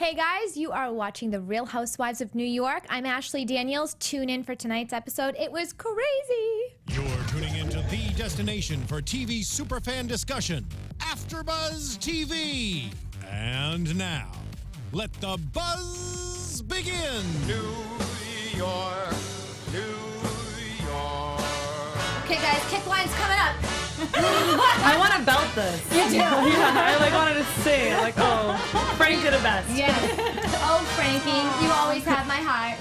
Hey guys, you are watching The Real Housewives of New York. I'm Ashley Daniels. Tune in for tonight's episode. It was crazy. You're tuning into the destination for TV superfan discussion, AfterBuzz TV. And now, let the buzz begin. New York, New York. Okay guys, kick line's coming up. I want to belt this. You do? Yeah, I wanted to sing. Oh, Frank did it best. Yes. Oh, Frankie, you always have my heart.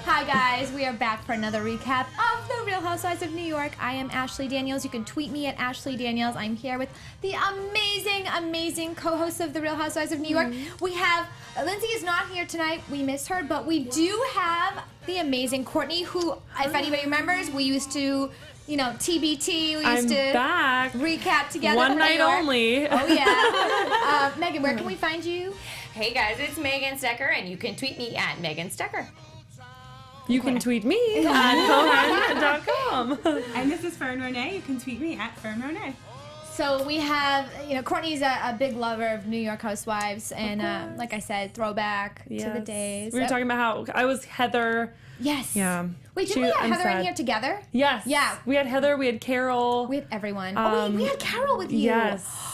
Hi guys, we are back for another recap of The Real Housewives of New York. I am Ashley Daniels. You can tweet me at Ashley Daniels. I'm here with the amazing co-hosts of The Real Housewives of New York. We have, Lindsay is not here tonight. We miss her, but we do have the amazing Courtney, who, if anybody remembers, we used to, you know, TBT, we used to back. recap together. One night only. Oh yeah. Megan, where can we find you? Hey guys, it's Megan Stecher, and you can tweet me at Megan Stecher. You can tweet me at cohen.com. And this is Fern Ronay. You can tweet me at Fern Ronay. So we have, you know, Courtney's a big lover of New York Housewives, and like I said, throwback to the days. We were talking about how I was Heather. Yes. Yeah. Wait, did we have Heather in here together? Yes. Yeah. We had Heather, we had Carole. We had everyone. We had Carole with you. Yes.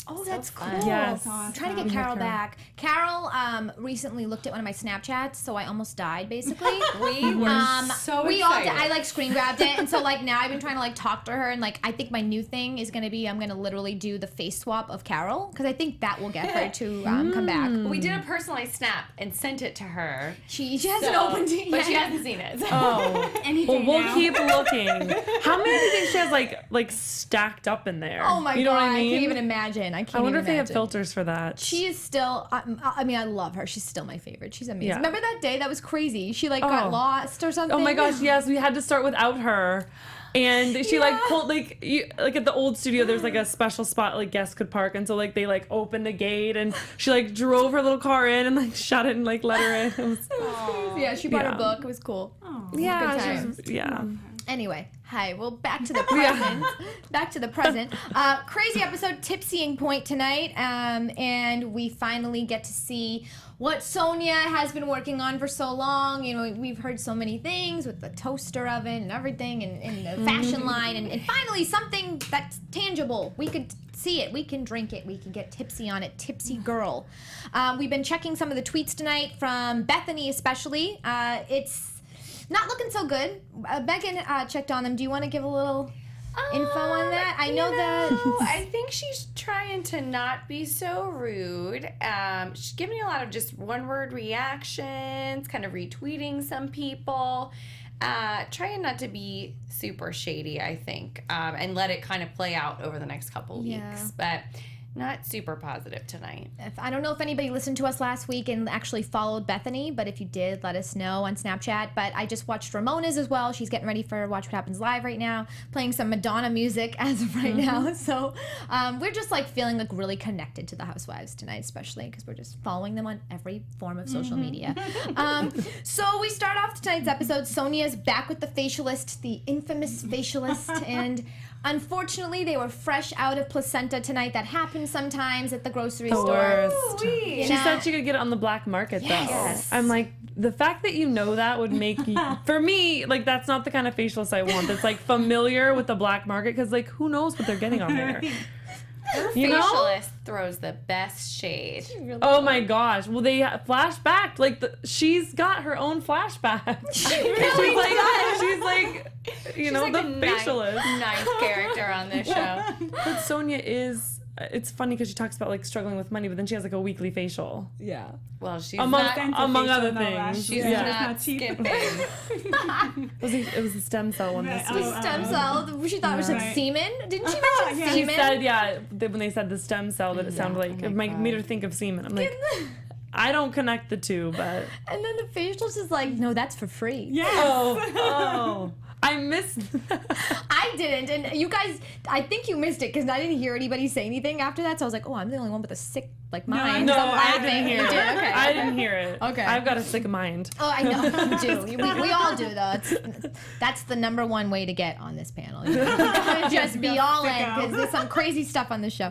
Oh, that's cool. Yes. I'm trying to get Carole back. Carole recently looked at one of my Snapchats, so I almost died, basically. We were so we all excited. I like screen grabbed it, and so like now I've been trying to like talk to her, and like I think my new thing is gonna be I'm gonna literally do the face swap of Carole, because I think that will get her to come back. We did a personalized snap and sent it to her. She hasn't opened it yet. But she hasn't seen it. Oh. Anything Well, we'll now. keep looking. How many do you think she has like stacked up in there? Oh my you know god, what I mean? can't even imagine. I wonder even if they have imagine. filters for that. She is still, I mean, I love her. She's still my favorite. She's amazing. Yeah. Remember that day? That was crazy. She like got lost or something. Oh my gosh, yes, we had to start without her. And she like pulled like at the old studio there's like a special spot like guests could park, and so like they like opened the gate and she like drove her little car in and like shut it and like let her in. It was, Yeah, she brought her book. It was cool. yeah, Good she times. was- yeah. Anyway, hi. Well, back to the present. Back to the present. Crazy episode, Tipsying Point tonight, and we finally get to see what Sonja has been working on for so long. You know, we've heard so many things with the toaster oven and everything, and the fashion line, and finally something that's tangible. We could see it. We can drink it. We can get tipsy on it. Tipsy girl. We've been checking some of the tweets tonight from Bethenny, especially. It's not looking so good. Megan checked on them. Do you want to give a little info on that? I know that. I think she's trying to not be so rude. She's giving you a lot of just one-word reactions, kind of retweeting some people. Trying not to be super shady, I think, and let it kind of play out over the next couple weeks. But not super positive tonight. I don't know if anybody listened to us last week and actually followed Bethenny, but if you did, let us know on Snapchat. But I just watched Ramona's as well. She's getting ready for Watch What Happens Live right now, playing some Madonna music as of right now. So we're just like feeling like really connected to the Housewives tonight, especially because we're just following them on every form of social media. So we start off tonight's episode. Sonja's back with the facialist, the infamous facialist, and unfortunately, they were fresh out of placenta tonight. That happens sometimes at the grocery store. Worst. You She know? said she could get it on the black market Yes. though. I'm like, the fact that you know that would make you, for me, like that's not the kind of facialist I want. That's like familiar with the black market, because like who knows what they're getting on there. You know? Facialist throws the best shade. Oh my gosh. Well, they flashbacked. Like she's got her own flashback. She's like, you know, She's the like facialist. Ninth character on this show. But Sonja is. It's funny because she talks about like struggling with money, but then she has like a weekly facial. Yeah. Well, she's Among not other no things. less. She's Yeah. not It's not cheap. skipping. It was a stem cell one this week. Stem cell. She thought it was Right. semen. Didn't she mention Yeah. She semen? said, when they said the stem cell, that it sounded like, it made her think of semen. I'm like, I don't connect the two, but. And then the facialist is like, no, that's for free. Yes. Oh. I missed. I didn't, and you guys, I think you missed it because I didn't hear anybody say anything after that. So I was like, oh, I'm the only one with a sick like mind. No, So I'm I laughing. didn't hear You it. did? Okay. I didn't hear it. Okay. I've got a sick mind. Oh, I know you do. We all do though. That's the number one way to get on this panel. You gotta just be all in because there's some crazy stuff on this show.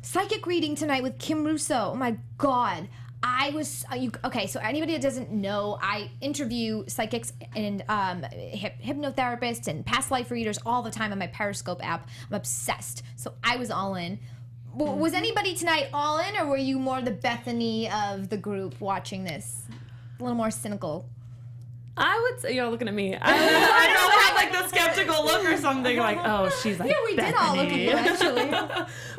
Psychic reading tonight with Kim Russo. Oh my God. Okay, so anybody that doesn't know, I interview psychics and hypnotherapists and past life readers all the time on my Periscope app. I'm obsessed. So I was all in. Was anybody tonight all in, or were you more the Bethenny of the group watching this? A little more cynical. I would say, looking at me. I probably had like the skeptical look or something, like, oh, she's like, Yeah, we did all look at you, actually.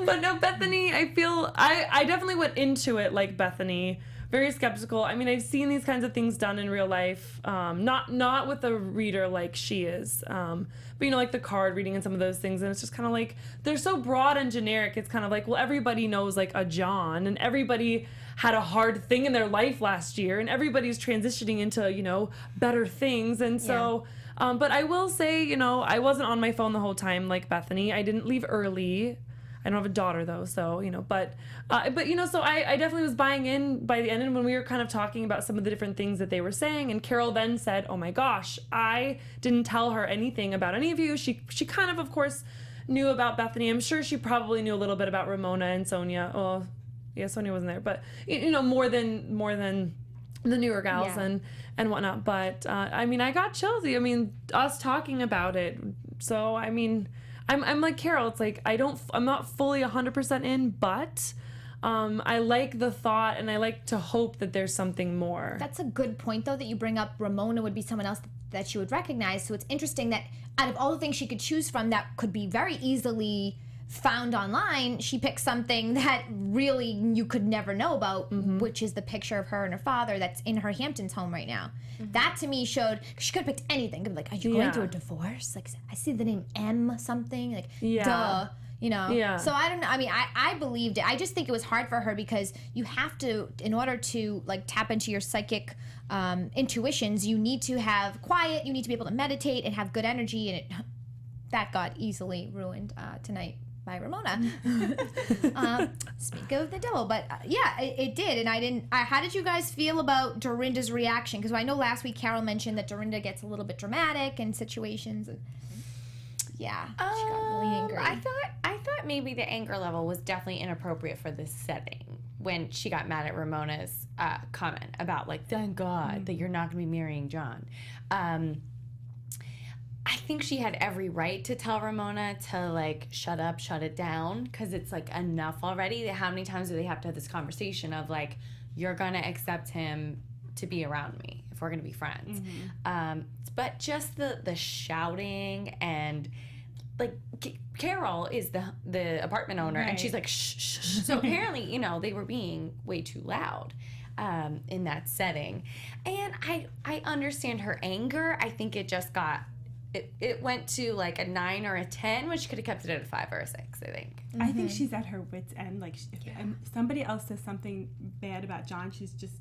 But no, Bethenny, I definitely went into it like Bethenny, very skeptical. I mean, I've seen these kinds of things done in real life, not with a reader like she is, but like the card reading and some of those things, and it's just kind of like, they're so broad and generic. It's kind of like, well, everybody knows like a John, and everybody had a hard thing in their life last year, and everybody's transitioning into, better things. And so, but I will say, I wasn't on my phone the whole time like Bethenny. I didn't leave early. I don't have a daughter though, so, but so I definitely was buying in by the end. And when we were kind of talking about some of the different things that they were saying, and Carole then said, oh my gosh, I didn't tell her anything about any of you. She kind of course, knew about Bethenny. I'm sure she probably knew a little bit about Ramona and Sonja. Well, yeah, Sonja wasn't there, but more than the newer gals and whatnot. But I mean, I got chills. I mean, us talking about it. So I mean, I'm like Carole. It's like I'm not fully 100% in, but I like the thought, and I like to hope that there's something more. That's a good point, though, that you bring up. Ramona would be someone else that she would recognize. So it's interesting that out of all the things she could choose from that could be very easily found online, she picked something that really you could never know about, which is the picture of her and her father that's in her Hamptons home right now. That to me showed, cause she could have picked anything. Could be like, are you going through a divorce? Like, I see the name M something. Like, duh. Yeah. So I don't know. I mean, I believed it. I just think it was hard for her because you have to, in order to like tap into your psychic intuitions, you need to have quiet. You need to be able to meditate and have good energy, and that got easily ruined tonight by Ramona. Speak of the devil, but it did, and I didn't. How did you guys feel about Dorinda's reaction? Because I know last week Carole mentioned that Dorinda gets a little bit dramatic in situations. She got really angry. I thought maybe the anger level was definitely inappropriate for this setting when she got mad at Ramona's comment about like, thank God that you're not going to be marrying John. I think she had every right to tell Ramona to like shut up, shut it down, because it's like enough already. How many times do they have to have this conversation of like, you're gonna accept him to be around me if we're gonna be friends? But just the shouting, and like Carole is the apartment owner, and she's like shh, shh, shh. So apparently they were being way too loud in that setting, and I understand her anger. I think it just got. It went to like a 9 or a 10, when she could have kept it at a 5 or a 6, I think. I think she's at her wit's end. Like, if somebody else says something bad about John, she's just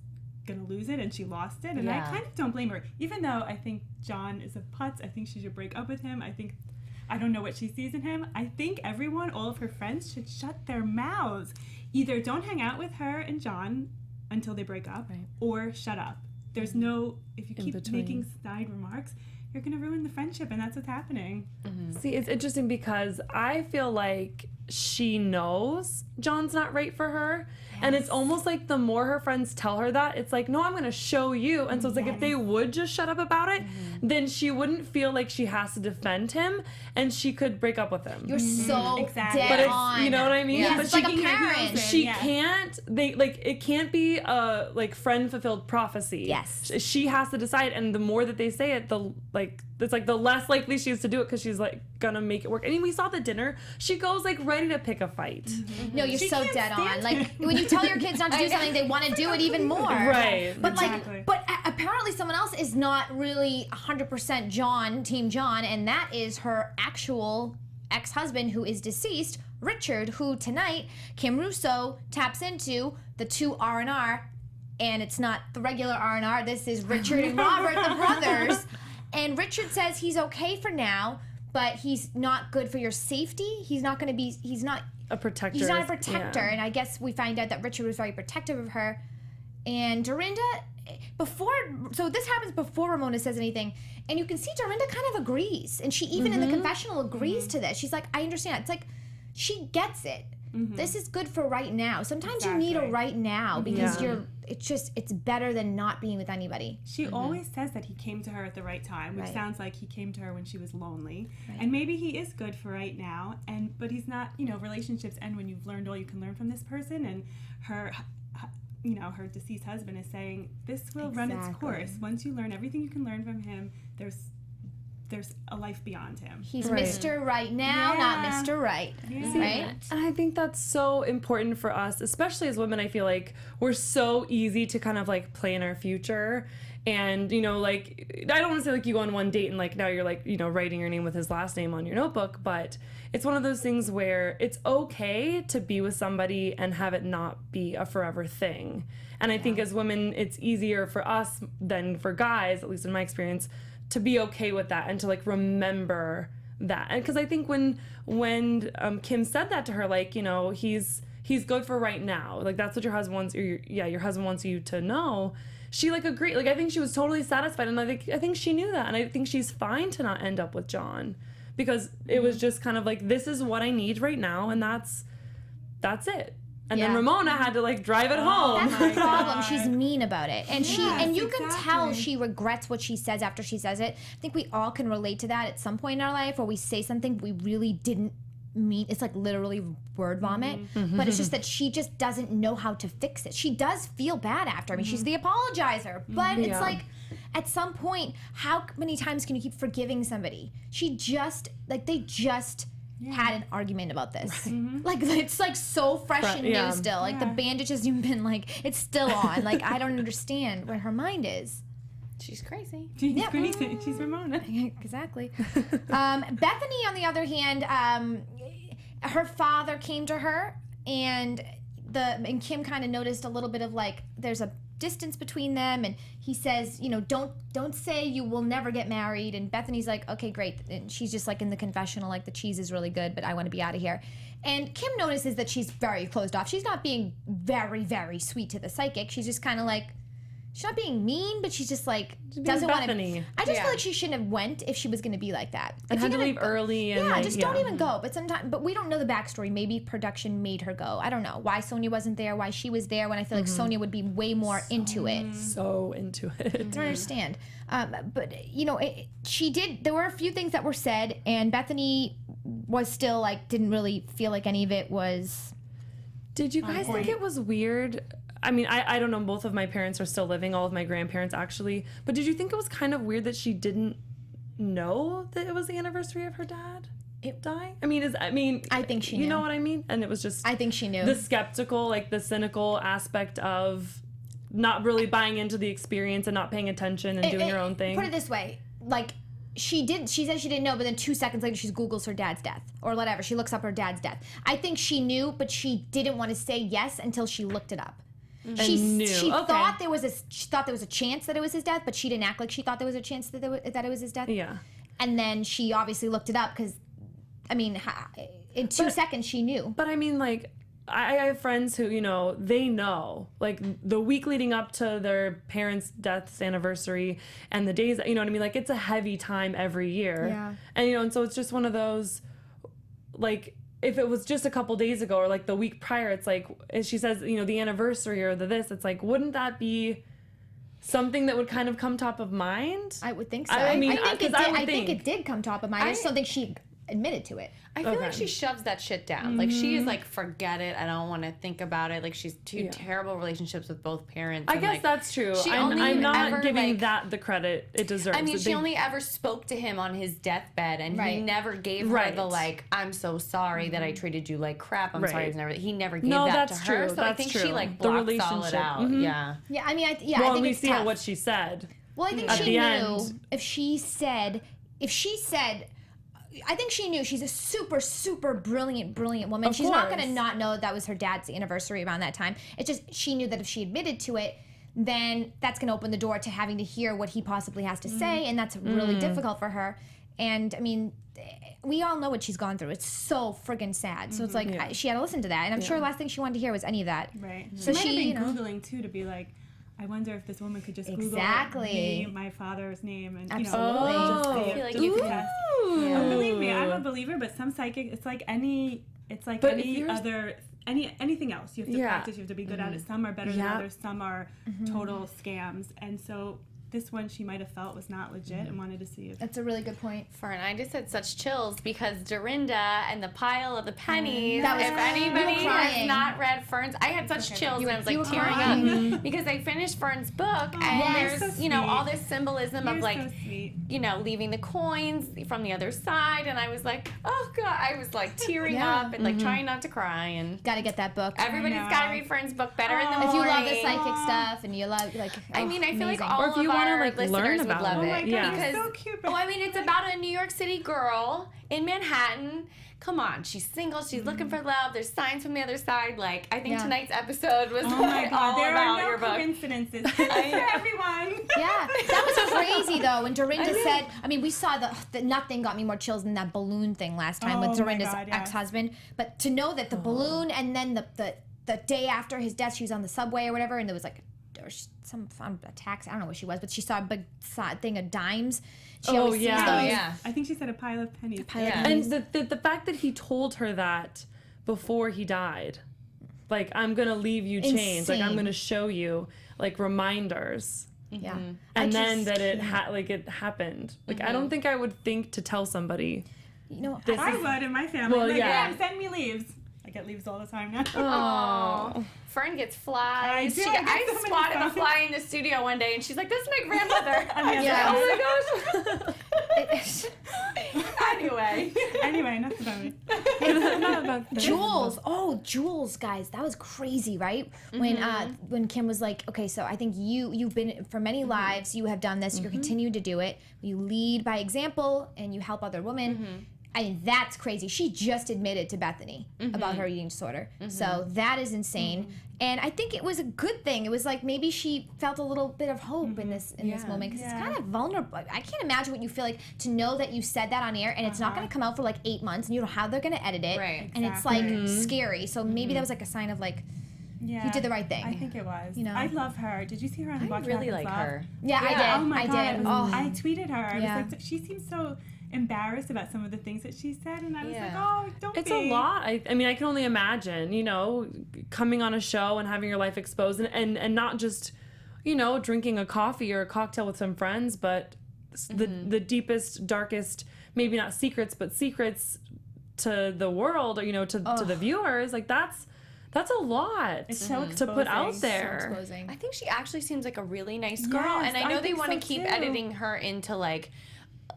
going to lose it, and she lost it. And I kind of don't blame her. Even though I think John is a putz, I think she should break up with him. I don't know what she sees in him. I think all of her friends should shut their mouths. Either don't hang out with her and John until they break up, or shut up. There's no, if you keep making snide remarks, you're going to ruin the friendship, and that's what's happening. See, it's interesting because I feel like she knows John's not right for her. And it's almost like the more her friends tell her that, it's like, no, I'm going to show you. And so it's like, if they would just shut up about it, then she wouldn't feel like she has to defend him, and she could break up with him. You're so dead but it's, on. you know what I mean? Yeah, but it's she like a parent. She can't, it can't be a like friend-fulfilled prophecy. Yes. She has to decide, and the more that they say it, it's like the less likely she is to do it, because she's like gonna make it work. I mean, we saw the dinner. She goes like ready to pick a fight. No, you're so dead on. Like, when you tell your kids not to do something, they want to do it even more. Right. But but apparently someone else is not really 100% Team John, and that is her actual ex-husband, who is deceased, Richard, who tonight Kim Russo taps into the 2 R&R, and it's not the regular R&R. This is Richard and Robert, the brothers. And Richard says he's okay for now, but he's not good for your safety. He's not A protector. He's not a protector. And I guess we find out that Richard was very protective of her. And Dorinda, so this happens before Ramona says anything, and you can see Dorinda kind of agrees. And she even in the confessional agrees to this. She's like, I understand. It's like, she gets it. this is good for right now. Sometimes you need a right now because it's better than not being with anybody. She always says that he came to her at the right time, which sounds like he came to her when she was lonely. And maybe he is good for right now, but he's not, relationships end when you've learned all you can learn from this person, and her deceased husband is saying this will run its course. Once you learn everything you can learn from him, there's a life beyond him. He's Mr. Right now, not Mr. Right. Right? And I think that's so important for us, especially as women. I feel like we're so easy to kind of like plan our future. And, like, I don't want to say like you go on one date and like now you're like, writing your name with his last name on your notebook, but it's one of those things where it's okay to be with somebody and have it not be a forever thing. And I think as women, it's easier for us than for guys, at least in my experience, to be okay with that and to like remember that. And because I think when Kim said that to her, like, he's good for right now, like that's what your husband wants, your husband wants you to know. She like agreed. Like I think she was totally satisfied, and I think she knew that, and I think she's fine to not end up with John because it was just kind of like, this is what I need right now, and that's it. And then Ramona had to like drive it home. That's the problem. She's mean about it. And you can tell she regrets what she says after she says it. I think we all can relate to that at some point in our life where we say something we really didn't mean. It's like literally word vomit. But it's just that she just doesn't know how to fix it. She does feel bad after. I mean, she's the apologizer. But it's like, at some point, how many times can you keep forgiving somebody? They just had an argument about this. Like, it's like so fresh and new still. Like the bandage hasn't even been like, it's still on. Like, I don't understand where her mind is. She's crazy. She's crazy. She's Ramona. Exactly. Bethenny, on the other hand, her father came to her, and Kim kind of noticed a little bit of like, there's a distance between them, and he says, don't say you will never get married. And Bethany's like, okay, great. And she's just like in the confessional, like, the cheese is really good, but I want to be out of here. And Kim notices that she's very closed off. She's not being very, very sweet to the psychic. She's just kind of like, she's not being mean, but she's just like, doesn't want to. I just feel like she shouldn't have went if she was going to be like that. And had to leave early. And don't even go. But we don't know the backstory. Maybe production made her go. I don't know why Sonja wasn't there, why she was there, when I feel like Sonja would be way more into it. So into it. I don't understand. But, she did, there were a few things that were said, and Bethenny was still like, didn't really feel like any of it was. Did you guys think it was weird? I mean, I don't know. Both of my parents are still living, all of my grandparents actually. But did you think it was kind of weird that she didn't know that it was the anniversary of her dad dying? I think she knew. You know what I mean? And it was just, I think she knew. The skeptical, like the cynical aspect of not really buying into the experience and not paying attention and doing her own thing. Put it this way, like, she said she didn't know, but then 2 seconds later she Googles her dad's death or whatever. She looks up her dad's death. I think she knew, but she didn't want to say yes until she looked it up. She thought there was a chance that it was his death, but she didn't act like she thought there was a chance that it was his death. Yeah. And then she obviously looked it up because, in 2 seconds she knew. But I mean, like, I have friends who, they know, like, the week leading up to their parents' death's anniversary and the days, you know what I mean? Like, it's a heavy time every year. Yeah. And, and so it's just one of those, like, if it was just a couple days ago or like the week prior, it's like, as she says, the anniversary or this, it's like, wouldn't that be something that would kind of come top of mind? I would think so. I think it did come top of mind. I just don't think she admitted to it. I feel like she shoves that shit down. Like, she is like, forget it. I don't want to think about it. Like, she's terrible relationships with both parents. I guess that's true. I'm not giving that the credit it deserves. I mean, she only ever spoke to him on his deathbed, and he never gave her the, like, I'm so sorry that I treated you like crap. I'm sorry. He never gave that to her. So I think she, like, blocked all it out. Yeah. Yeah, I mean, well, I think we it's see tough. what she said. Well, I think she knew if she said, I think she knew she's a super, super brilliant woman. Of she's course. not going to not know that was her dad's anniversary around that time. It's just she knew that if she admitted to it, then that's going to open the door to having to hear what he possibly has to say, and that's really difficult for her. And, I mean, we all know what she's gone through. It's so friggin' sad. So it's like, she had to listen to that. And I'm sure the last thing she wanted to hear was any of that. Right. So she might have been Googling, too, to be like, I wonder if this woman could just Google my father's name and Absolutely. just I feel like you could test. Believe me, I'm a believer, but some psychic, it's like any It's like But any if yours- other anything else. You have to Yeah. practice. You have to be good at it. Some are better than Yeah. others. Some are total scams. And so this one she might have felt was not legit and wanted to see if. That's a really good point. Fern, I just had such chills because Dorinda and the pile of the pennies. That was- if anybody you were has crying. not read Fern's, I had such chills and I was you like were tearing crying. up because I finished Fern's book and Yes. there's So you know sweet. all this symbolism You're of like so sweet. you know leaving the coins from the other side and I was like oh god I was like tearing Yeah. up and like trying not to cry and Got to get that book. everybody's know. got to read Fern's book better in the If morning. you love the psychic stuff and you love like, I mean, I feel like amazing. all Or if you of wanna, our like, learn listeners would about love it. Oh my it. god, Yeah. you're Because, so cute. oh, I mean, it's about a New York City girl in Manhattan. Come on, she's single. She's looking for love. There's signs from the other side. Like, I think Yeah. tonight's episode was Oh my god, all there about are no your book. coincidences. For everyone. Yeah, that was crazy though. When Dorinda said, I mean, we saw the nothing got me more chills than that balloon thing last time Oh with my Dorinda's God, yes. ex-husband. But to know that the balloon and then the day after his death, she was on the subway or whatever, and there was like some found a taxi. I don't know where she was, but she saw a big thing of dimes. She Oh, always yeah. sees Oh, those. yeah. I think she said a pile of pennies. Yeah. And the fact that he told her that before he died, like, I'm gonna leave you changed, like, I'm Insane. gonna show you, like, reminders. Yeah. And I then just that it can't. it happened. Like, I don't think I would think to tell somebody. You know, This I is- would in my family. Well, like, yeah. yeah, send me leaves. I get leaves all the time now. Oh, Fern gets flies. I do. I get so many spotted a flies. fly in the studio one day, and she's like, "This is my grandmother." Yeah. Oh my gosh. Anyway. Anyway, enough about me. Jules, Jules, guys, that was crazy, right? When Kim was like, okay, so I think you've been for many lives, you have done this, you're continuing to do it. You lead by example and you help other women. I mean, that's crazy. She just admitted to Bethenny about her eating disorder. So that is insane. And I think it was a good thing. It was like maybe she felt a little bit of hope in this moment because it's kind of vulnerable. I can't imagine what you feel like to know that you said that on air and it's not going to come out for like 8 months and you don't know how they're going to edit it. Right. And it's like scary. So maybe that was like a sign of like, Yeah, you did the right thing. I think it was. You know? I love her. Did you see her on I Watch really What like Happens her. Live? yeah, I did. Oh my I god! did. I tweeted her. I Yeah. was like, she seems so embarrassed about some of the things that she said, and I was like, Yeah. oh, don't It's be. a lot. I mean, I can only imagine, you know, coming on a show and having your life exposed and not just, you know, drinking a coffee or a cocktail with some friends, but the deepest, darkest, maybe not secrets, but secrets to the world or, you know, to the viewers. Like, that's a lot It's so to put out exposing. there. Exposing. I think she actually seems like a really nice girl, Yes, and I know I they think want to so keep too. editing her into like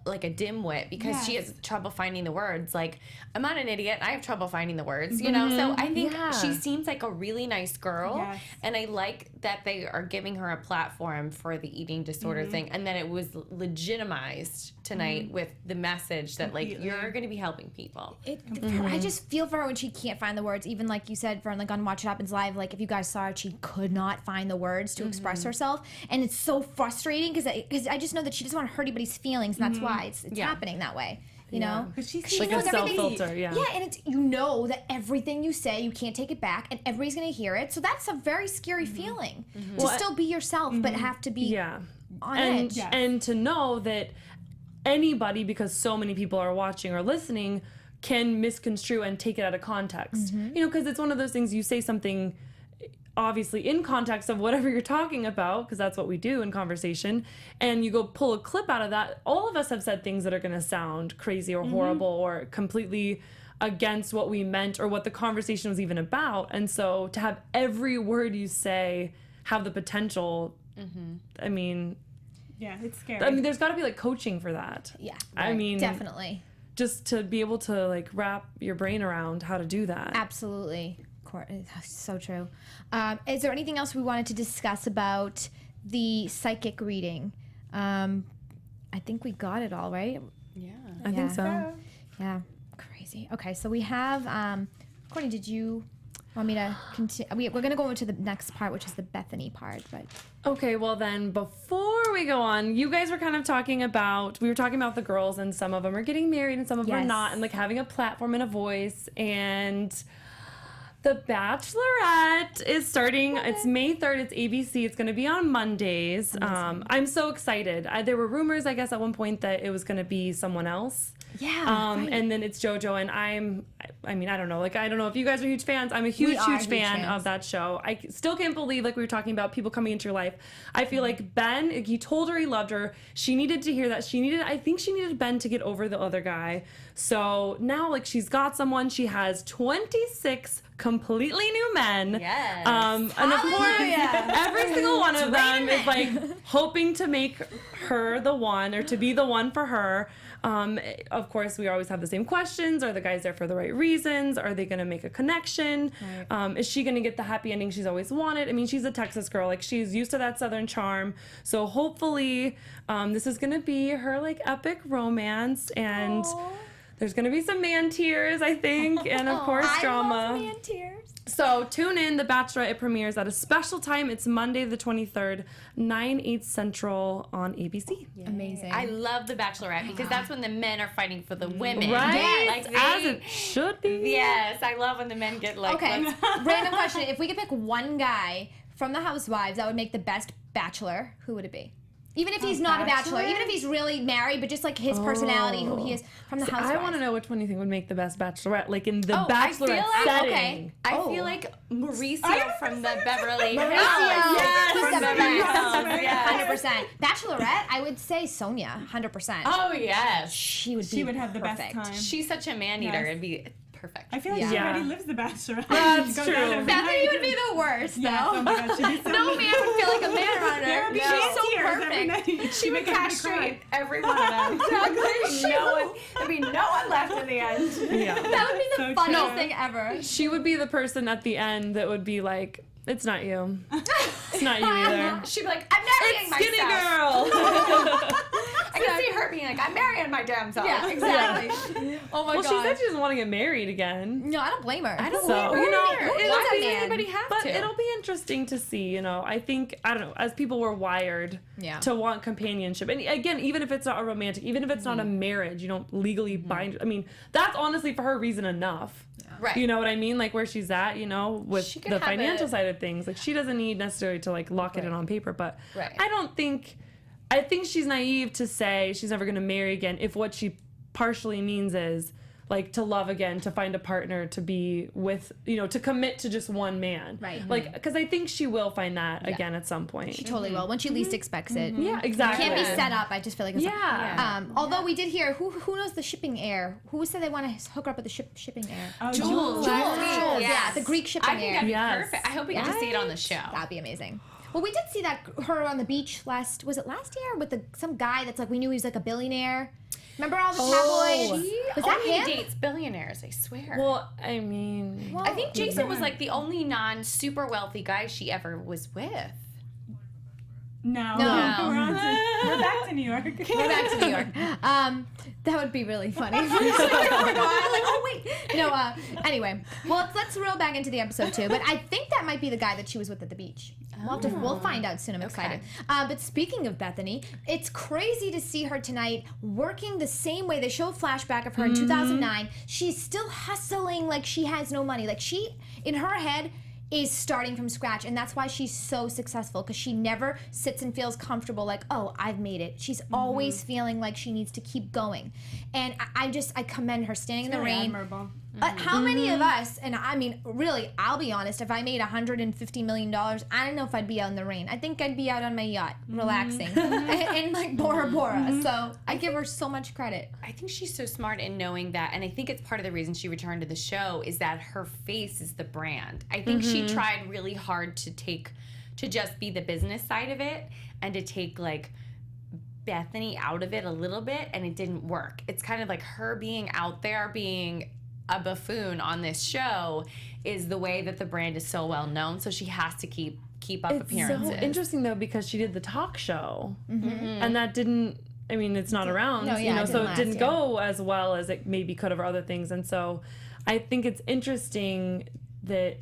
a dimwit because she Yes. has trouble finding the words. Like, I'm not an idiot. I have trouble finding the words, you know? So I think Yeah. she seems like a really nice girl. Yes. And I like that they are giving her a platform for the eating disorder thing and that it was legitimized tonight with the message that, like, Completely. you're going to be helping people. I just feel for her when she can't find the words. Even like you said, Fern, like on Watch What Happens Live, like if you guys saw it, she could not find the words to express herself, and it's so frustrating because I just know that she doesn't want to hurt anybody's feelings, and that's why it's Yeah. happening that way. You know, But she she seems Like a knows everything. self-filter, yeah. Yeah, and it's you know that everything you say, you can't take it back, and everybody's gonna hear it. So that's a very scary feeling to Well, still be yourself, but have to be Yeah. on and edge. Yes. and to know that anybody, because so many people are watching or listening, can misconstrue and take it out of context. You know, because it's one of those things, you say something obviously in context of whatever you're talking about, because that's what we do in conversation, and you go pull a clip out of that. All of us have said things that are going to sound crazy or horrible or completely against what we meant or what the conversation was even about. And so to have every word you say have the potential, I mean, Yeah, it's scary. there's got to be like coaching for that. Yeah, I mean, definitely, just to be able to like wrap your brain around how to do that. absolutely. So true. Is there anything else we wanted to discuss about the psychic reading? I think we got it all, right? Yeah. I think so. Yeah, crazy. Okay, so we have, Courtney, did you want me to continue? We're going to go into the next part, which is the Bethenny part, but Okay, well then, before we go on, you guys were kind of talking about, we were talking about the girls, and some of them are getting married and some of them are Yes. not, and like having a platform and a voice, and The Bachelorette is starting. It's May 3rd. It's ABC. It's going to be on Mondays. I'm so excited. There were rumors, I guess, at one point that it was going to be someone else. Yeah. Right. And then it's JoJo, and I don't know. Like, I don't know if you guys are huge fans. I'm a huge fan fans. of that show. I still can't believe, like we were talking about, people coming into your life. I feel like Ben, he told her he loved her. She needed to hear that. I think she needed Ben to get over the other guy. So now, like, she's got someone. She has 26 completely new men. Yes. And of course, every single one of them is like hoping to make her the one, or to be the one for her. Of course, we always have the same questions. Are the guys there for the right reasons? Are they going to make a connection? Right. Is she going to get the happy ending she's always wanted? I mean, she's a Texas girl. Like, she's used to that Southern charm. So hopefully, this is going to be her, like, epic romance. And there's going to be some man tears, I think. And, of course, drama. I love man tears. So tune in, The Bachelorette. It premieres at a special time. It's Monday the 23rd, 9/8 Central on ABC. Yeah. Amazing. I love The Bachelorette because that's when the men are fighting for the women. Right? Yes. Like As it should be. Yes, I love when the men get like. Okay, random question. If we could pick one guy from the Housewives that would make the best Bachelor, who would it be? Even if he's not a Bachelor, even if he's really married, but just like his personality, who he is from the Housewives. I want to know which one you think would make the best Bachelorette, like in the Bachelorette setting. Okay. I feel like Mauricio from the Beverly Hills. Yes, from Beverly Hills. Yes. 100%. Bachelorette, I would say Sonia, 100%. Oh yes, She would have the best perfect. time. she's such a man eater. Yes. It'd be perfect. I feel like she Yeah. already lives the Bachelorette. That's She goes true. out every Bethany night. would be the worst, though. Yes, oh my God, she'd be so No mean. man would feel like a man around her. There would be She's so tears every perfect. night. She would make everybody castrate cry. every one of them. There'd be no one left in the end. Yeah. That would be the So funniest true. thing ever. She would be the person at the end that would be like, it's not you. It's not you either. She'd be like, I'm marrying Skinny myself. girl. I can see her being like, I'm marrying my damn self. Yeah, exactly. Oh my Well, god. she said she doesn't want to get married again. No, I don't blame her. I don't So, blame her you know, either. it'll Why be- does anybody have But to? it'll be interesting to see, you know. I think, I don't know, as people were wired Yeah. to want companionship. And again, even if it's not a romantic, even if it's not a marriage, you don't legally bind. I mean, that's honestly for her reason enough. Right. You know what I mean? Like where she's at, you know, with She could the have financial a- side of things. Like she doesn't need necessarily to like lock it in on paper, but Right. I think she's naive to say she's never going to marry again if what she partially means is like to love again, to find a partner, to be with, you know, to commit to just one man. Right. Like, because I think she will find that again at some point. She totally will when she least expects it. Yeah, exactly. Can't be set up. I just feel like it's Yeah. although we did hear who knows the shipping heir? Who said they want to hook her up with the shipping heir? Oh, Jules. Jules, Yes. yeah, the Greek shipping I think heir. that'd be Yes. perfect. I hope we get to see it on the show. That'd be amazing. Well, we did see that her on the beach last year with some guy that's like we knew he was like a billionaire. Remember all the tabloids? Was that only him? dates billionaires, I swear. Well, I mean, I think Jason was like the only non-super wealthy guy she ever was with. No. No. We're back to New York. We're back to New York. That would be really funny. Like, oh wait. No. Anyway, well, let's reel back into the episode too. But I think that might be the guy that she was with at the beach. We'll find out soon. I'm excited. But speaking of Bethenny, it's crazy to see her tonight working the same way. They show a flashback of her in 2009. She's still hustling like she has no money. Like she, in her head, is starting from scratch, and that's why she's so successful, because she never sits and feels comfortable like, oh, I've made it. She's always feeling like she needs to keep going, and I commend her standing in the Very rain. admirable. How many of us, and I mean, really, I'll be honest, if I made $150 million, I don't know if I'd be out in the rain. I think I'd be out on my yacht, relaxing, in like Bora Bora. So I give her so much credit. I think she's so smart in knowing that, and I think it's part of the reason she returned to the show is that her face is the brand. I think she tried really hard to just be the business side of it and to take like Bethenny out of it a little bit, and it didn't work. It's kind of like her being out there, being a buffoon on this show is the way that the brand is so well known, so she has to keep up appearances. so interesting though, because she did the talk show, and that didn't. I mean, it's not around, No, yeah, it so didn't it last, didn't yeah. go as well as it maybe could have, or other things. And so, I think it's interesting that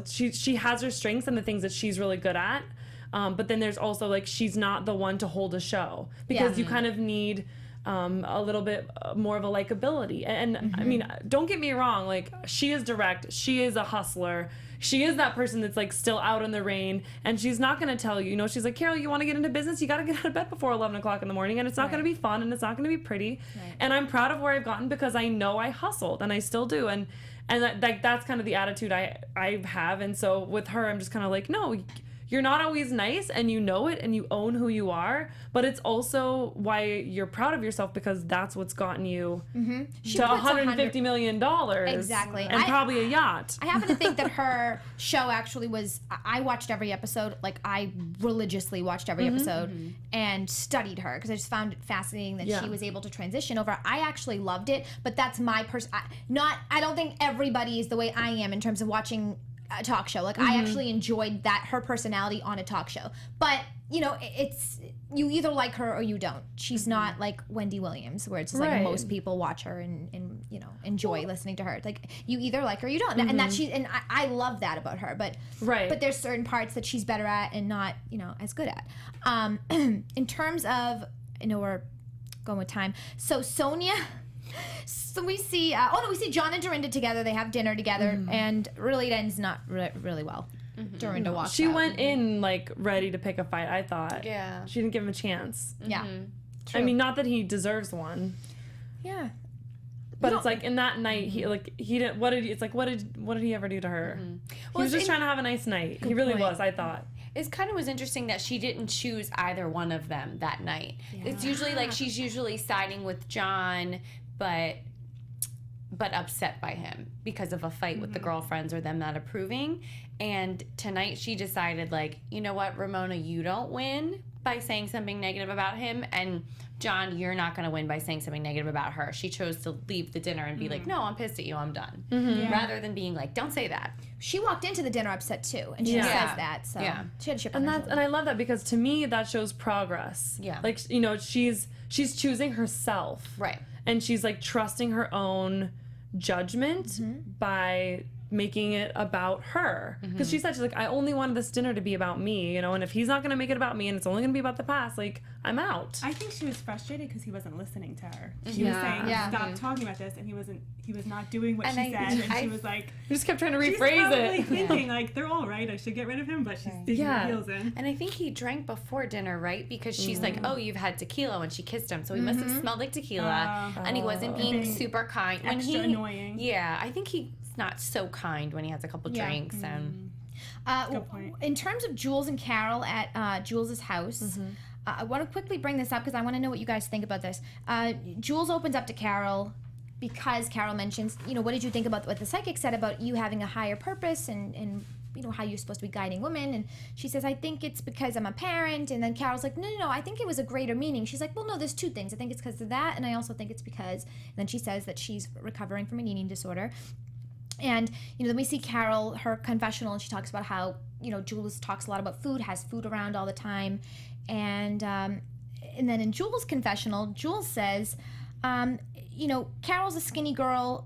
she has her strengths and the things that she's really good at, but then there's also like she's not the one to hold a show, because you kind of need a little bit more of a likability. And I mean, don't get me wrong, like, she is direct, she is a hustler, she is that person that's like still out in the rain, and she's not going to tell you, you know, she's like, Carol, you want to get into business, you got to get out of bed before 11 o'clock in the morning, and it's not going to be fun, and it's not going to be pretty. And I'm proud of where I've gotten because I know I hustled, and I still do. And like, that's kind of the attitude I have. And so with her, I'm just kind of like, no, you're not always nice, and you know it, and you own who you are, but it's also why you're proud of yourself, because that's what's gotten you to $150 million. Exactly. And probably a yacht. I happen to think that her show actually was, I watched every episode, like I religiously watched every episode and studied her because I just found it fascinating that she was able to transition over. I actually loved it, but that's my I don't think everybody is the way I am in terms of watching a talk show. Like I actually enjoyed her personality on a talk show, but you know, it's, you either like her or you don't. She's not like Wendy Williams, where it's just like most people watch her and you know, enjoy listening to her. It's like you either like her or you don't, and that and I love that about her. But but there's certain parts that she's better at and not, you know, as good at. In terms of, I know we're going with time, so Sonja. So we see, we see John and Dorinda together. They have dinner together, and really it ends not really well. Dorinda walks She out. went in like ready to pick a fight, I thought. Yeah. She didn't give him a chance. Yeah. I mean, not that he deserves one. Yeah. But it's like in that night, he didn't. What did he ever do to her? He was just trying to have a nice night. He really was, I thought. It kind of was interesting that she didn't choose either one of them that night. It's usually like she's usually siding with John, but upset by him because of a fight with the girlfriends or them not approving. And tonight she decided, like, you know what, Ramona, you don't win by saying something negative about him, and John, you're not going to win by saying something negative about her. She chose to leave the dinner and be like, no, I'm pissed at you, I'm done. Rather than being like, don't say that. She walked into the dinner upset too, and she says that. So she had a chip on her shoulder. And I love that, because to me that shows progress. Yeah. Like, you know, she's choosing herself. Right. And she's like trusting her own judgment by making it about her, because she said, she's like, I only wanted this dinner to be about me, you know, and if he's not going to make it about me and it's only going to be about the past, like, I'm out. I think she was frustrated because he wasn't listening to her. She was saying, stop talking about this, and he was not doing what she said, and she was like, she just kept trying to she's rephrase probably it. thinking like, they're all right, I should get rid of him, but she's digging her heels in. And I think he drank before dinner, right? Because she's like, oh, you've had tequila when she kissed him, so he must have smelled like tequila, and he wasn't being super kind. Extra annoying. Yeah, I think he's not so kind when he has a couple drinks. And Good point. In terms of Jules and Carole at Jules's house, I want to quickly bring this up because I want to know what you guys think about this. Jules opens up to Carole because Carole mentions, you know, what did you think about what the psychic said about you having a higher purpose and you know, how you're supposed to be guiding women? And she says, I think it's because I'm a parent. And then Carole's like, no, I think it was a greater meaning. She's like, well, no, there's two things. I think it's because of that, and I also think it's because, and then she says that she's recovering from an eating disorder. And, you know, then we see Carole, her confessional, and she talks about how, you know, Jules talks a lot about food, has food around all the time. And then in Jules' confessional, Jules says, you know, Carole's a skinny girl.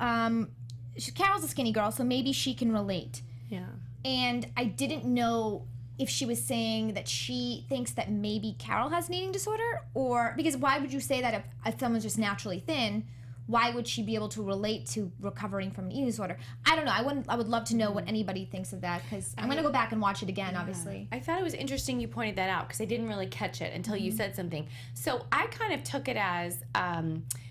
Carol's a skinny girl, so maybe she can relate. Yeah. And I didn't know if she was saying that she thinks that maybe Carole has an eating disorder, or because why would you say that if someone's just naturally thin? Why would she be able to relate to recovering from an eating disorder? I don't know. I would love to know what anybody thinks of that, because I'm going to go back and watch it again, obviously. I thought it was interesting you pointed that out because I didn't really catch it until you said something. So I kind of took it as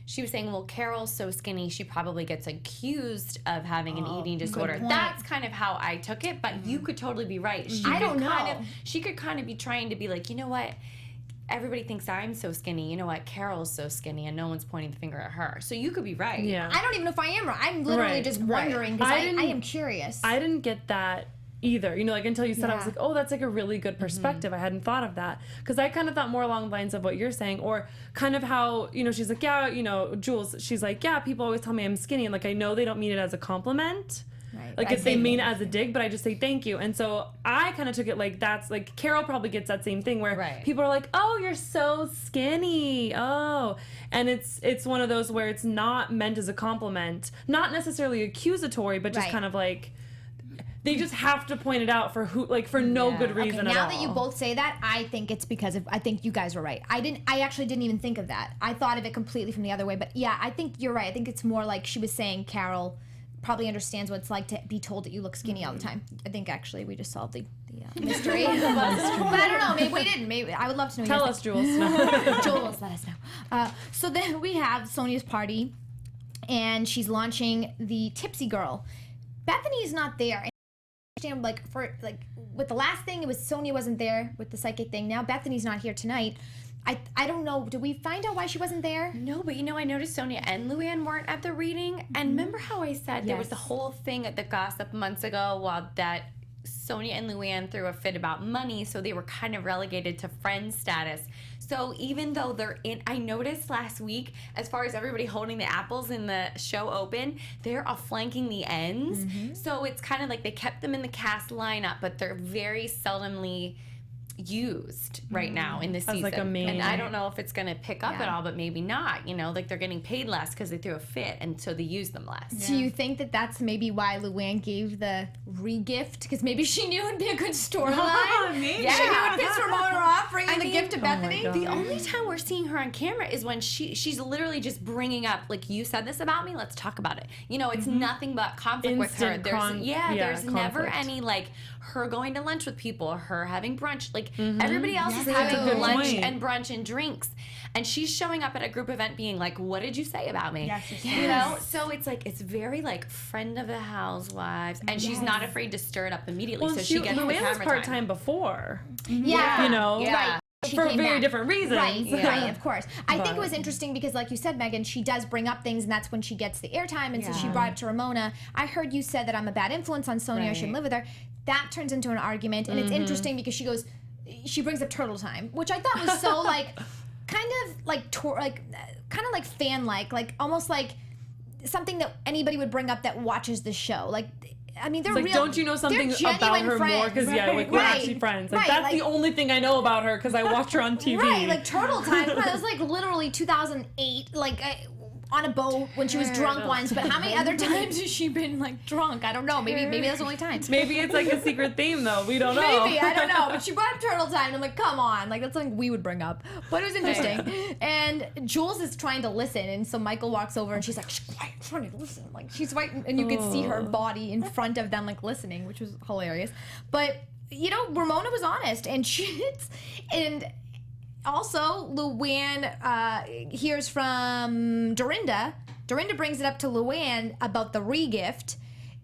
she was saying, well, Carole's so skinny, she probably gets accused of having an eating disorder. That's kind of how I took it, but you could totally be right. I don't know. She could kind of be trying to be like, you know what? Everybody thinks I'm so skinny. You know what? Carole's so skinny, and no one's pointing the finger at her. So you could be right. Yeah. I don't even know if I am right. I'm literally just wondering because I am curious. I didn't get that either. You know, like until you said, I was like, oh, that's like a really good perspective. I hadn't thought of that. Because I kind of thought more along the lines of what you're saying, or kind of how, you know, she's like, yeah, you know, Jules, she's like, yeah, people always tell me I'm skinny. And like, I know they don't mean it as a compliment. Right. Like if they mean it as a dig, but I just say thank you. And so I kind of took it like that's like Carole probably gets that same thing where people are like, oh, you're so skinny. Oh. And it's one of those where it's not meant as a compliment, not necessarily accusatory, but just kind of like they just have to point it out for for no good reason Okay, at now all. that you both say that, I think it's because I think you guys were right. I actually didn't even think of that. I thought of it completely from the other way. But yeah, I think you're right. I think it's more like she was saying Carole probably understands what it's like to be told that you look skinny all the time. I think actually we just solved the mystery. But I don't know. Maybe we didn't. Maybe I would love to know. Tell us, Jules. Jules, let us know. So then we have Sonja's party, and she's launching the Tipsy Girl. Bethenny's not there. And I understand, with the last thing, it was Sonja wasn't there with the psychic thing. Now Bethenny's not here tonight. I don't know. Did we find out why she wasn't there? No, but I noticed Sonja and LuAnn weren't at the reading. And remember how I said there was the whole thing at the gossip months ago that Sonja and LuAnn threw a fit about money, so they were kind of relegated to friend status. So even though I noticed last week, as far as everybody holding the apples in the show open, they're all flanking the ends. So it's kind of like they kept them in the cast lineup, but they're very seldomly used right now in this season. And I don't know if it's going to pick up at all, but maybe not. They're getting paid less because they threw a fit, and so they use them less. Do you think that that's maybe why LuAnn gave the re-gift? Because maybe she knew it'd be a good storyline. Maybe. Yeah. She knew it'd piss Ramona off, bringing the gift to Bethenny. The only time we're seeing her on camera is when she's literally just bringing up, you said this about me, let's talk about it. It's nothing but conflict with her. There's never any her going to lunch with people, her having brunch. Everybody else is having lunch and brunch and drinks, and she's showing up at a group event being like, "What did you say about me?" So it's it's very friend of the housewives, and she's not afraid to stir it up immediately. Well, so she gets the LuAnn was camera part-time time. before. Right. She for came very back. different reasons. Right, of course. I think it was interesting because, like you said, Megan, she does bring up things, and that's when she gets the airtime, and so she brought it to Ramona. I heard you said that I'm a bad influence on Sonja, I shouldn't live with her. That turns into an argument, and it's interesting because she brings up turtle time, which I thought was so kind of fan-like, almost like something that anybody would bring up that watches the show. I mean, they're real. Don't you know something about her friends. more? Because we're actually friends. That's the only thing I know about her because I watch her on TV. Right, turtle time. It was literally 2008. On a boat when she was drunk once, but how many other times has she been drunk? I don't know. Maybe that's the only time. Maybe it's a secret theme though. We don't know. Maybe, I don't know. But she brought up turtle time, and I'm come on, that's something we would bring up. But it was interesting. And Jules is trying to listen, and so Michael walks over, and she's like, "Shh, quiet, I'm trying to listen." She's right, and you could see her body in front of them, listening, which was hilarious. But Ramona was honest, and also, LuAnn hears from Dorinda. Dorinda brings it up to LuAnn about the re-gift,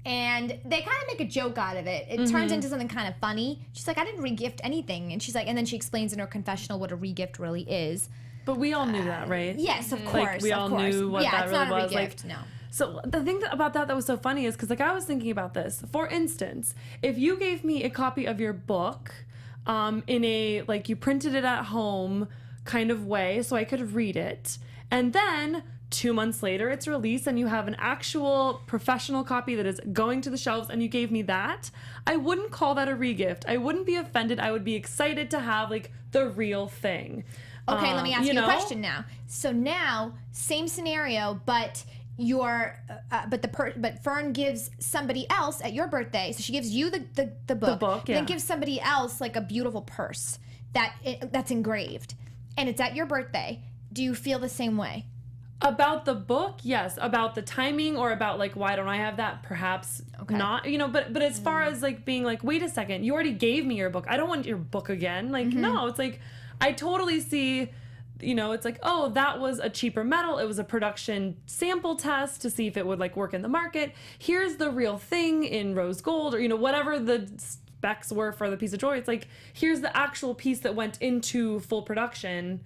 and they kind of make a joke out of it. It turns into something kind of funny. She's like, I didn't re-gift anything. And she's like, and then she explains in her confessional what a re-gift really is. But we all knew that, right? Yes, of course. We all knew what that really was. Yeah, it's not a re-gift, no. So the thing about that was so funny is because I was thinking about this. For instance, if you gave me a copy of your book in a, you printed it at home kind of way so I could read it, and then 2 months later it's released and you have an actual professional copy that is going to the shelves and you gave me that, I wouldn't call that a regift. I wouldn't be offended. I would be excited to have the real thing. Okay, let me ask you a question now. So now, same scenario, but but Fern gives somebody else at your birthday. So she gives you the book, then gives somebody else a beautiful purse that's engraved, and it's at your birthday. Do you feel the same way? About the book, yes. About the timing or about why don't I have that? Perhaps not. But as far as being wait a second, you already gave me your book. I don't want your book again. No, it's I totally see. It's oh, that was a cheaper metal. It was a production sample test to see if it would work in the market. Here's the real thing in rose gold, or whatever the specs were for the piece of jewelry. It's here's the actual piece that went into full production.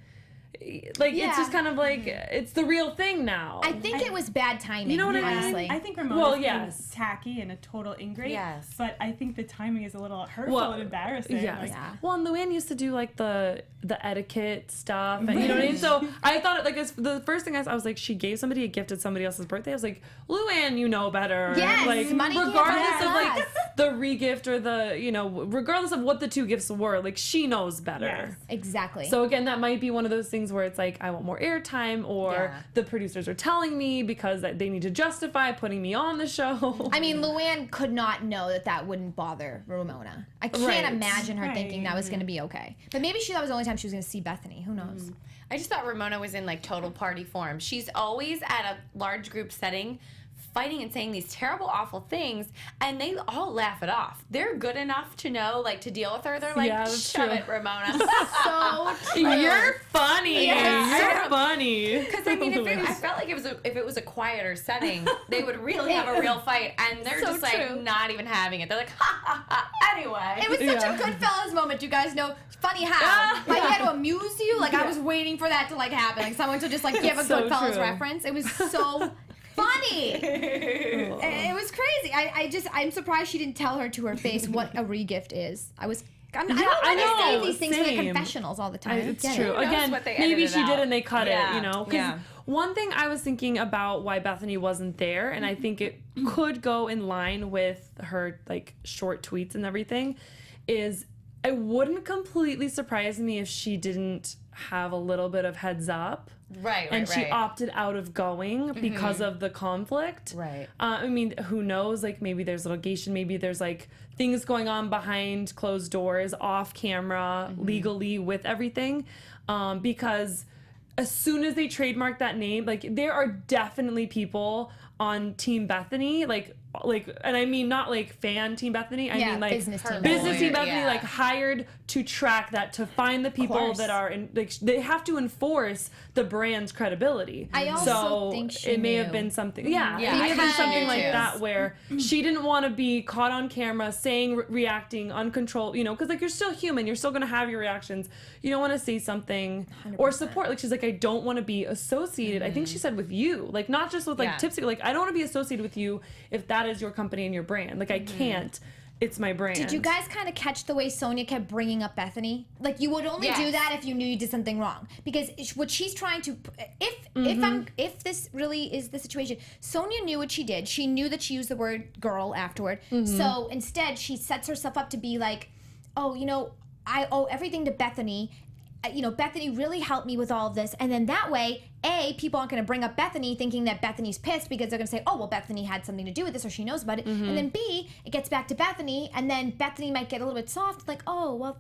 It's just kind of it's the real thing now. I think it was bad timing. You know what I mean? Honestly. I think Ramona's tacky and a total ingrate. Yes. But I think the timing is a little hurtful and embarrassing. Yes. Well, and LuAnn used to do the etiquette stuff, and you know what I mean. So I thought it's the first thing I was she gave somebody a gift at somebody else's birthday. I was LuAnn, you know better. Yes. Money regardless of the regift or the, you know, regardless of what the two gifts were, like she knows better. Yes. Exactly. So again, that might be one of those things where it's like I want more airtime, or the producers are telling me because they need to justify putting me on the show. I mean, LuAnn could not know that wouldn't bother Ramona. I can't imagine her thinking that was going to be okay. But maybe that was the only time she was going to see Bethenny. Who knows? I just thought Ramona was in like total party form. She's always at a large group setting fighting and saying these terrible, awful things, and they all laugh it off. They're good enough to know, like, to deal with her. They're like, shove it, Ramona. So true. You're funny. You're funny. Because I mean, I felt like if it was a quieter setting, they would really have a real fight, and they're So just like true. not even having it. They're like, ha ha ha. Anyway, It was such a Goodfellas moment, you guys know. Funny how. Like, he had to amuse you. Like, I was waiting for that to, like, happen. Like, someone to just, like, give a So Goodfellas true. reference. It was so funny. It was crazy. I'm surprised she didn't tell her to her face what a regift is. I don't I know, say these things for the same. confessionals all the time. It's Get true. it. knows Again, what they maybe edited she did out. and they cut it, you know? 'Cause one thing I was thinking about why Bethenny wasn't there, and I think it could go in line with her, like, short tweets and everything, is it wouldn't completely surprise me if she didn't have a little bit of heads up. right, And she opted out of going because of the conflict. Right. I mean, who knows? Like, maybe there's litigation. Maybe there's, like, things going on behind closed doors, off camera, legally with everything. Because as soon as they trademark that name, like, there are definitely people on Team Bethenny, like, and I mean not like fan Team Bethenny. I mean like business team. business team Lawyer, Bethenny, like hired to track that, to find the people course. that are in. Like they have to enforce the brand's credibility. I also so think she it may knew. have been something. Yeah, Yeah, it may I have been think she something knew like too. that where she didn't want to be caught on camera saying, reacting uncontrolled. You know, because like you're still human. You're still gonna have your reactions. You don't want to say something or support. Like she's like, I don't want to be associated. I think she said with you, like not just with like Tipsy. Like I don't want to be associated with you if that is your company and your brand. Like I can't. It's my brand. Did you guys kind of catch the way Sonja kept bringing up Bethenny? Like you would only do that if you knew you did something wrong. Because what she's trying to, if this really is the situation, Sonja knew what she did. She knew that she used the word girl afterward. So instead, she sets herself up to be like, oh, you know, I owe everything to Bethenny. You know, Bethenny really helped me with all of this. And then that way, A, people aren't going to bring up Bethenny thinking that Bethenny's pissed because they're going to say, oh, well, Bethenny had something to do with this or she knows about it. And then B, it gets back to Bethenny and then Bethenny might get a little bit soft, like, oh, well,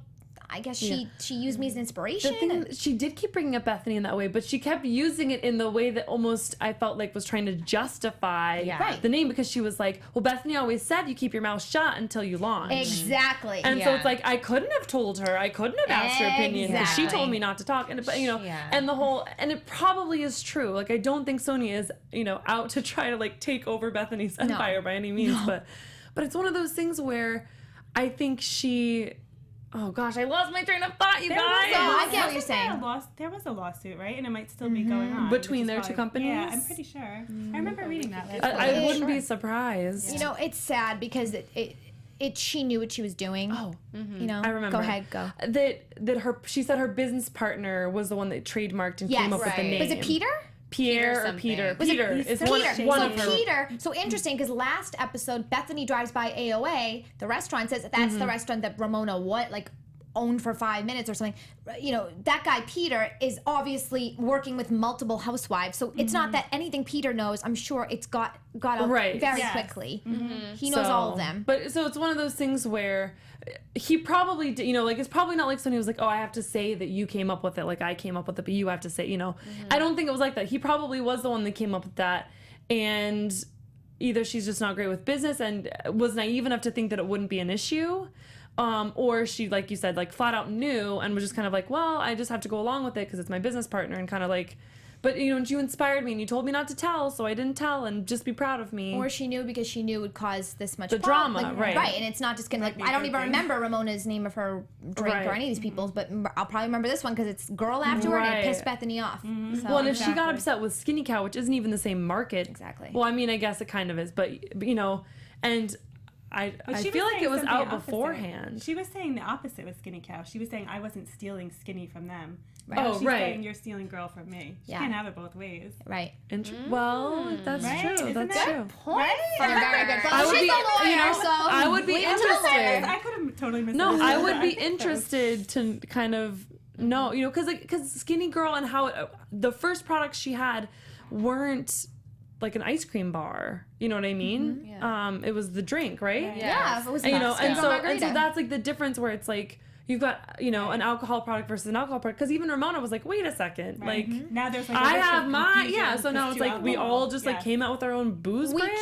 I guess she used me as an inspiration. The thing, she did keep bringing up Bethenny in that way, but she kept using it in the way that almost I felt like was trying to justify the name, because she was like, well, Bethenny always said you keep your mouth shut until you launch. Exactly. And so it's like, I couldn't have told her. I couldn't have asked her opinion because she told me not to talk. And, but, you know, and the whole, and it probably is true. Like, I don't think Sonja is, you know, out to try to, like, take over Bethenny's empire by any means. But it's one of those things where I think she... Oh gosh, I lost my train of thought, you guys. I get what you're saying. There was a lawsuit, right? And it might still be going on. Between which is their why- two companies? Yeah, I'm pretty sure. I remember reading that. I wouldn't be surprised. You know, it's sad because she knew what she was doing. Oh, you know, I remember. Go ahead, go. She said her business partner was the one that trademarked and came up with the name. Was it Peter? Pierre or Peter? Peter is one So of her. Peter. So interesting because last episode, Bethenny drives by AOA, the restaurant, says that's the restaurant that Ramona owned for 5 minutes or something. You know, that guy Peter is obviously working with multiple housewives. So it's not that anything Peter knows. I'm sure it's got out very quickly. He knows all of them. But so it's one of those things where he probably did, you know, like it's probably not like somebody was like, oh, I have to say that you came up with it, like I came up with it, but you have to say, you know. I don't think it was like that. He probably was the one that came up with that, and either she's just not great with business and was naive enough to think that it wouldn't be an issue. Or she, like you said, like flat out knew and was just kind of like, well, I just have to go along with it because it's my business partner, and kind of like, but you know, you inspired me and you told me not to tell, so I didn't tell, and just be proud of me. Or she knew because she knew it would cause this much drama, like, right. Right, and it's not just gonna, like, I don't even remember Ramona's name of her drink or any of these people's, but I'll probably remember this one because it's girl afterward and it pissed Bethenny off. So, Well, and if she got upset with Skinny Cow, which isn't even the same market. Exactly. Well, I mean, I guess it kind of is, but you know, and I But she feel like saying it was something out opposite. beforehand. She was saying the opposite with Skinny Cow. She was saying I wasn't stealing Skinny from them. Right. Now Oh, she's right. saying you're stealing girl from me. She Yeah. can't have it both ways. Right. Well, that's Right? true. Isn't That's that true. Point. Very, very good. I But would she's be, a lawyer, you know, so I would be leave it to the lawyer. interested. I could have totally missed No, it. I would be think that was- interested to kind of know, you know, because Skinny Girl and how the first products she had weren't like an ice cream bar. You know what I mean? Yeah. It was the drink, right? Yeah, if it was And, you know, not and Skinny so Margarita. that's like the difference where it's like you've got, you know, an alcohol product versus an alcohol product. Because even Ramona was like, wait a second, Right. like. Now there's like a I risk of have my confusion so now with it's like we alcohol. all just like Yes. came out with our own booze We brand.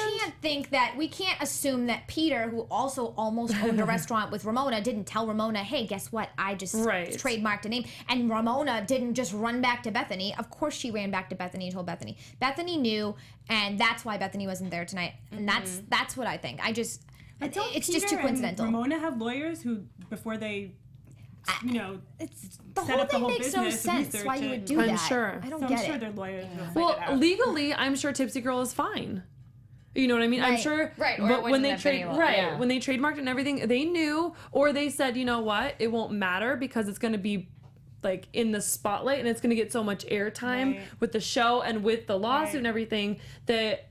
can't assume that Peter, who also almost owned a restaurant with Ramona, didn't tell Ramona, hey, guess what? I just Right. trademarked a name. And Ramona didn't just run back to Bethenny. Of course she ran back to Bethenny and told Bethenny. Bethenny knew, and that's why Bethenny wasn't there tonight. And that's what I think. But don't It's just too Peter and coincidental. Ramona have lawyers who, before they, you know, It's the set whole up the thing whole makes no business, sense research why you it. would do I'm that. sure. I don't so get I'm sure it. their lawyers will fight Well, it out. legally, I'm sure Tipsy Girl is fine. You know what I mean? I'm Right. sure. Right, or it But when wouldn't they have been able- yeah. when they trademarked and everything, they knew, or they said, you know what, it won't matter because it's going to be like in the spotlight and it's going to get so much airtime Right. with the show and with the lawsuit Right. and everything that.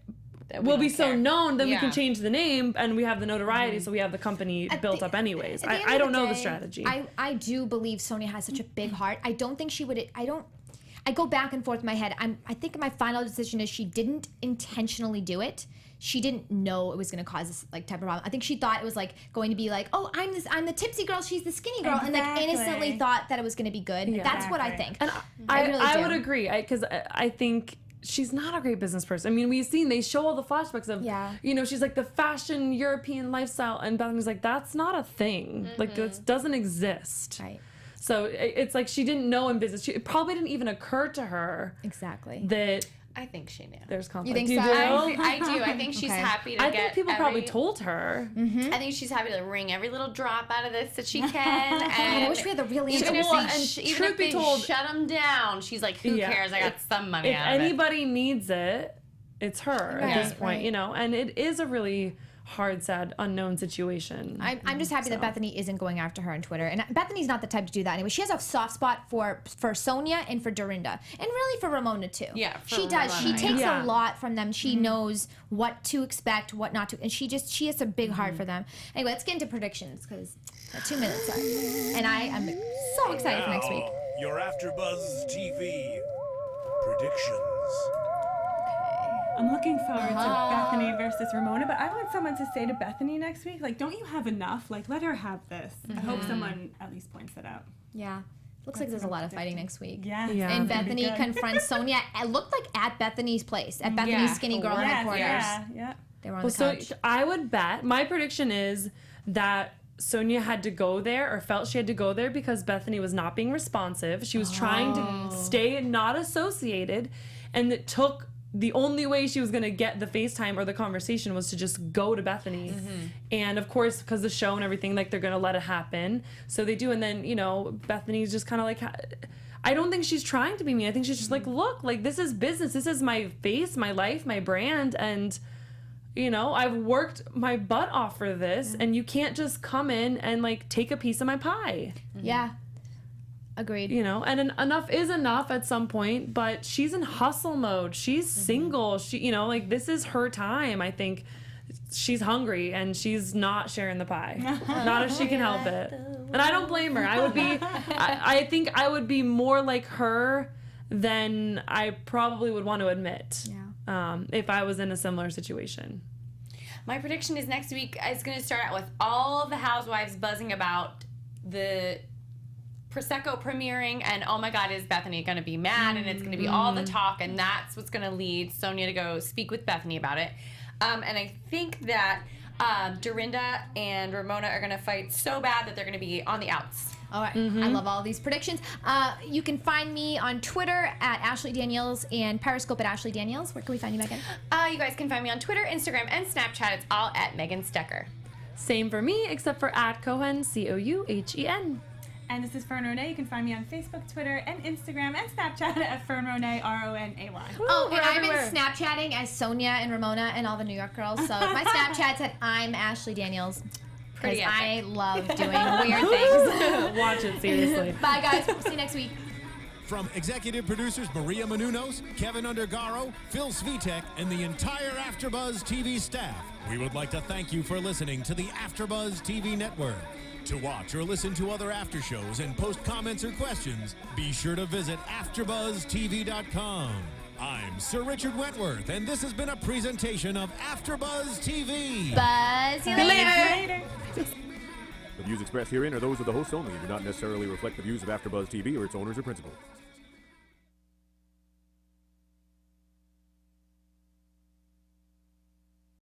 That we We'll be don't so care. known, then we Yeah. can change the name and we have the notoriety, so we have the company built up anyways. At the end I of don't the know the day, strategy. I do believe Sonia has such a big heart. I don't think she would. I go back and forth in my head. I think my final decision is she didn't intentionally do it. She didn't know it was going to cause this like type of problem. I think she thought it was like going to be like, oh, I'm the tipsy girl, she's the skinny girl, and like innocently Exactly. thought that it was going to be good. Yeah. That's what I Exactly. think. And I really I do. would agree because I think she's not a great business person. I mean, they show all the flashbacks of, Yeah. you know, she's like the fashion European lifestyle, and Bethany's like, that's not a thing. Like, that doesn't exist. Right. So it's like she didn't know in business. It probably didn't even occur to her Exactly. that I think she knew. there's conflict. think You so? do? I do. I think she's Okay. happy to I get think people probably every- told her. I think she's happy to wring every little drop out of this that she can. God, And I wish we had the real answer. even if Well, they, and even truth if be they told- shut them down, she's like, who Yeah. cares? I got some money If out of it. anybody needs it, it's her Right, at this point, right. you know. And it is a really hard, sad, unknown situation. I'm just happy that Bethenny isn't going after her on Twitter. And Bethany's not the type to do that anyway. She has a soft spot for Sonia and for Dorinda. And really for Ramona too. Yeah, for she does. She Ramona, takes yeah. a lot from them. She knows what to expect, what not to. And she has a big heart for them. Anyway, let's get into predictions because 2 minutes left. And I am so excited for next week. Your AfterBuzz TV predictions. I'm looking forward to Bethenny versus Ramona, but I want someone to say to Bethenny next week, like, don't you have enough? Like, let her have this. I hope someone at least points it out. Yeah. Looks like there's a lot of fighting next week. Yeah. Yeah. And it's gonna be Bethenny good. confronts Sonia. It looked like at Bethenny's place, at Bethenny's Yeah, Skinny for Girl work. headquarters. Yeah. They were on Well, the so couch. I would bet, my prediction is that Sonia had to go there or felt she had to go there because Bethenny was not being responsive. She was trying to stay not associated, and it took the only way she was going to get the FaceTime or the conversation was to just go to Bethenny. And of course, because the show and everything, like they're going to let it happen. So they do. And then, you know, Bethenny's just kind of like, I don't think she's trying to be mean. I think she's just like, look, like this is business. This is my face, my life, my brand. And, you know, I've worked my butt off for this. And you can't just come in and like take a piece of my pie. Yeah. Agreed. You know, and enough is enough at some point, but she's in hustle mode. She's single. She, you know, like this is her time. I think she's hungry and she's not sharing the pie. Not if she can help it. And I don't blame her. I would be, I think I would be more like her than I probably would want to admit. If I was in a similar situation. My prediction is next week is going to start out with all the housewives buzzing about the Prosecco premiering, and oh my God, is Bethenny going to be mad? And it's going to be all the talk, and that's what's going to lead Sonia to go speak with Bethenny about it. And I think that Dorinda and Ramona are going to fight so bad that they're going to be on the outs. All right. I love all these predictions. You can find me on Twitter at Ashley Daniels and Periscope at Ashley Daniels. Where can we find you, Megan? You guys can find me on Twitter, Instagram, and Snapchat. It's all at Megan Stecher. Same for me, except for at Cohen, Couhen. And this is Fern Ronay. You can find me on Facebook, Twitter, and Instagram, and Snapchat at Fern Ronay, RONAY. Oh, We're and I'm everywhere. in Snapchatting as Sonia and Ramona and all the New York girls. So my Snapchat's at I'm Ashley Daniels. Because Pretty I epic. love doing weird things. Watch it, seriously. Bye, guys. We'll see you next week. From executive producers Maria Menounos, Kevin Undergaro, Phil Svitek, and the entire AfterBuzz TV staff, we would like to thank you for listening to the AfterBuzz TV network. To watch or listen to other after shows and post comments or questions, be sure to visit AfterBuzzTV.com. I'm Sir Richard Wentworth, and this has been a presentation of AfterBuzz TV. Buzz you later. The views expressed herein are those of the hosts only and do not necessarily reflect the views of AfterBuzz TV or its owners or principals.